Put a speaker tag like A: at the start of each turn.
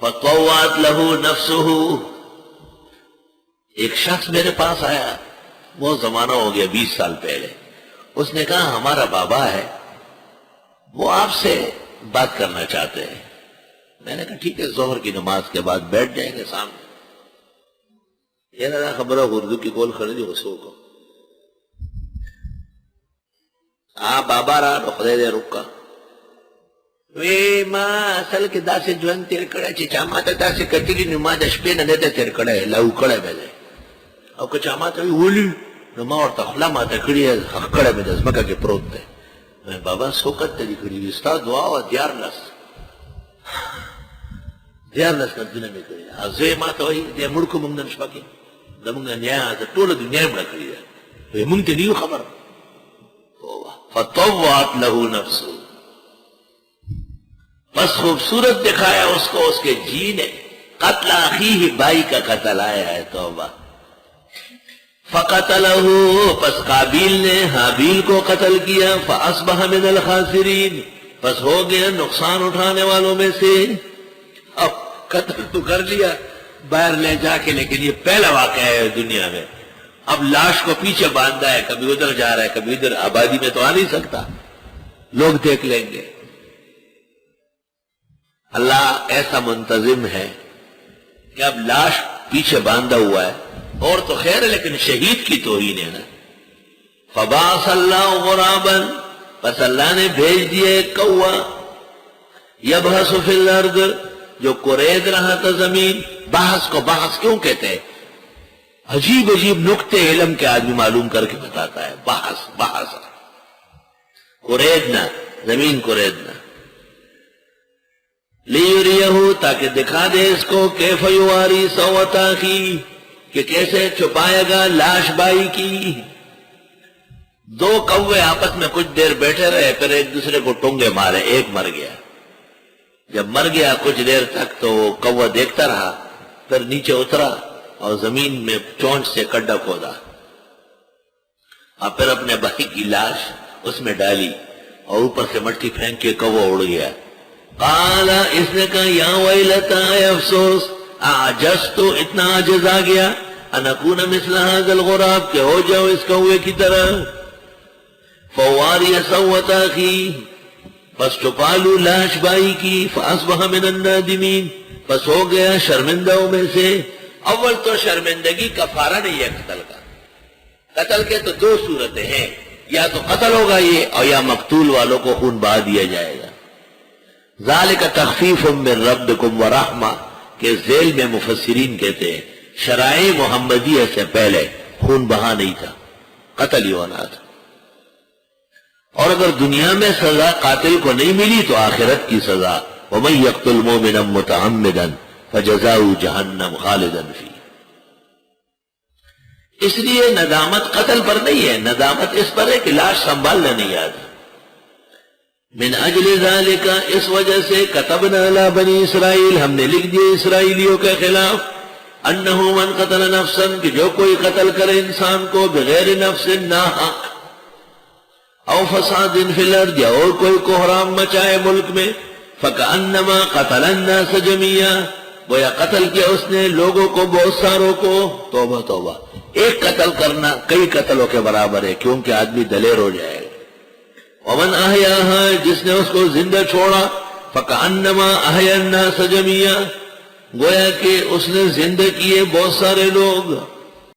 A: فطوعت له نفسه، ایک شخص میرے پاس آیا، وہ زمانہ ہو گیا 20 سال پہلے، اس نے کہا ہمارا بابا ہے، وہ آپ سے بات کرنا چاہتے ہیں۔ میں نے کہا ٹھیک ہے، ظہر کی نماز کے بعد بیٹھ جائیں گے سامنے۔ یہ نہ خبر اردو کی کول خریدی غصو کو بابا را خدای دې رکا وی ما اصل کې داسې ژوند تیر کړی چې چا ماته داسې کتلي نو ما د شپې نه نه تیر کړی، لو کړی مې دی، او که چا ماته وی ولي نو ما ورته خوله ماته کړې ښخ کړی مې د ځمکه کې پروت دی۔ بابا څو کتلي کړي وي، ستا دعا وه 14 کتلونه مې کړي، زوی ماته وایي دی مړ کړو مونږ نن شپه کې، زمونږ نیا د ټوله دنیا یې مړه کړې ده، وایي مونږ ته نه یو خبر۔ فطوعت له نفسه، بس خوبصورت دکھایا اس کو اس کے جی نے، قتل اخیہ، بھائی کا قتل آیا ہے، توبہ۔ فقتلہ، پس قابیل نے حابیل کو قتل کیا، فاصبح من الخاسرین، پس ہو گیا نقصان اٹھانے والوں میں سے۔ اب قتل تو کر لیا باہر لے جا کے، لیکن یہ پہلا واقعہ ہے دنیا میں، اب لاش کو پیچھے باندھا ہے، کبھی ادھر جا رہا ہے کبھی ادھر، آبادی میں تو آ نہیں سکتا، لوگ دیکھ لیں گے۔ اللہ ایسا منتظم ہے کہ اب لاش پیچھے باندھا ہوا ہے، اور تو خیر ہے لیکن شہید کی توہین ہے نا۔ فبعث اللہ غرابا، پس اللہ نے بھیج دیا ایک کوا، یبحث فی الارض، جو قرید رہا تھا زمین۔ بحث کو بحث کیوں کہتے ہیں؟ عجیب عجیب نکتے علم کے آدمی معلوم کر کے بتاتا ہے، بحث بحث، قریدنا، زمین قریدنا، لیریہ، تاکہ دکھا دے اس کو، کیف یواری سوءۃ اخیہ، کہ کیسے چھپائے گا لاش بھائی کی۔ دو کوے آپس میں کچھ دیر بیٹھے رہے، پھر ایک دوسرے کو ٹونگے مارے، ایک مر گیا۔ جب مر گیا کچھ دیر تک تو وہ کوا دیکھتا رہا، پھر نیچے اترا اور زمین میں چونچ سے کڈا کھودا، اور پھر اپنے بھائی کی لاش اس میں ڈالی اور اوپر سے مٹی پھینک کے کوا اڑ گیا۔ قال، اس نے کہا یا ویلتا، اے افسوس، اعجزت، اتنا عاجز آ گیا، ان اکون مثل هذا الغراب، کہ ہو جاؤ اس کوے کی طرح۔ فواری سوءۃ اخیہ، پس چھپا لوں لاش بھائی کی، فاصبح من النادمین، پس ہو گیا شرمندوں میں سے۔ اول تو شرمندگی کفارہ نہیں ہے قتل کا، قتل کے تو دو صورتیں ہیں، یا تو قتل ہوگا یہ، اور یا مقتول والوں کو خون بہا دیا جائے گا۔ ذالک تخفیف من ربکم ورحمہ، کہ ذیل میں مفسرین کہتے ہیں شرائع محمدیہ سے پہلے خون بہا نہیں تھا، قتل ہی ہونا تھا، اور اگر دنیا میں سزا قاتل کو نہیں ملی تو آخرت کی سزا، ومن یقتل مؤمنا متعمدا فجزاؤہ جہنم خالدا فیہ۔ اس لیے ندامت قتل پر نہیں ہے، ندامت اس پر ہے کہ لاش سنبھالنا نہیں آتا۔ من اجل ذالک، اس وجہ سے، کتبنا علی بنی اسرائیل، ہم نے لکھ دیا اسرائیلیوں کے خلاف، انہ من قتل نفسا، کہ جو کوئی قتل کرے انسان کو بغیر نفس، ناحق، او فساد فی الارض، یا اور کوئی کوحرام مچائے ملک میں، فکأنما قتل الناس جميعا، گویا قتل کیا اس نے لوگوں کو، بہت ساروں کو۔ توبہ توبہ، ایک قتل کرنا کئی قتلوں کے برابر ہے، کیونکہ آدمی دلیر ہو جائے گا۔ ومن احیاہا، جس نے اس کو زندہ چھوڑا، فکأنما احیا الناس جميعا، گویا کہ اس نے زندہ کیے بہت سارے لوگ۔